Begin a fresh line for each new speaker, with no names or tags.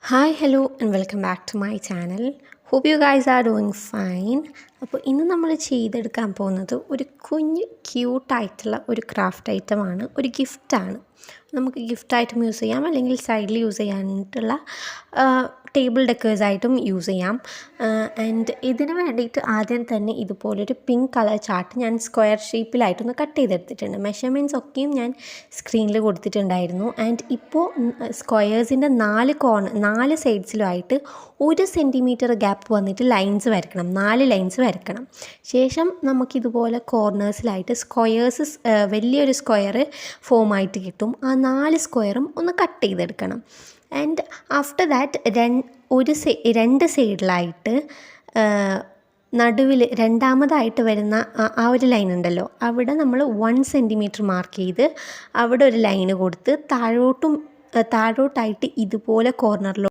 Hi hello and welcome back to my channel. Hope you guys are doing fine. അപ്പോൾ ഇന്ന് നമ്മൾ ചെയ്തെടുക്കാൻ പോകുന്നത് ഒരു കുഞ്ഞ് ക്യൂട്ടായിട്ടുള്ള ഒരു ക്രാഫ്റ്റ് ഐറ്റമാണ്, ഒരു ഗിഫ്റ്റാണ്. നമുക്ക് ഗിഫ്റ്റായിട്ടും യൂസ് ചെയ്യാം, അല്ലെങ്കിൽ സൈഡിൽ യൂസ് ചെയ്യാനായിട്ടുള്ള ടേബിൾ ഡെക്കേഴ്സായിട്ടും യൂസ് ചെയ്യാം. ആൻഡ് ഇതിന് വേണ്ടിയിട്ട് ആദ്യം തന്നെ ഇതുപോലൊരു പിങ്ക് കളർ ചാർട്ട് ഞാൻ സ്ക്വയർ ഷേപ്പിലായിട്ടൊന്ന് കട്ട് ചെയ്തെടുത്തിട്ടുണ്ട്. മെഷർമെൻറ്റ്സ് ഒക്കെയും ഞാൻ സ്ക്രീനിൽ കൊടുത്തിട്ടുണ്ടായിരുന്നു. ആൻഡ് ഇപ്പോൾ സ്ക്വയേഴ്സിൻ്റെ 4 സൈഡ്സിലുമായിട്ട് 1 സെൻറ്റിമീറ്റർ ഗ്യാപ്പ് വന്നിട്ട് ലൈൻസ് വരയ്ക്കണം, 4 ലൈൻസ് വരയ്ക്കണം. ശേഷം നമുക്കിതുപോലെ കോർണേഴ്സിലായിട്ട് സ്ക്വയേഴ്സ്, വലിയൊരു സ്ക്വയർ ഫോമായിട്ട് കിട്ടും. ആ 4 സ്ക്വയറും ഒന്ന് കട്ട് ചെയ്തെടുക്കണം. ആൻഡ് ആഫ്റ്റർ ദാറ്റ് 2 സൈഡിലായിട്ട് നടുവിൽ രണ്ടാമതായിട്ട് വരുന്ന ആ ഒരു ലൈൻ ഉണ്ടല്ലോ, അവിടെ നമ്മൾ 1 സെൻറ്റിമീറ്റർ മാർക്ക് ചെയ്ത് അവിടെ ഒരു ലൈന് കൊടുത്ത് താഴോട്ടായിട്ട് ഇതുപോലെ കോർണറിൽ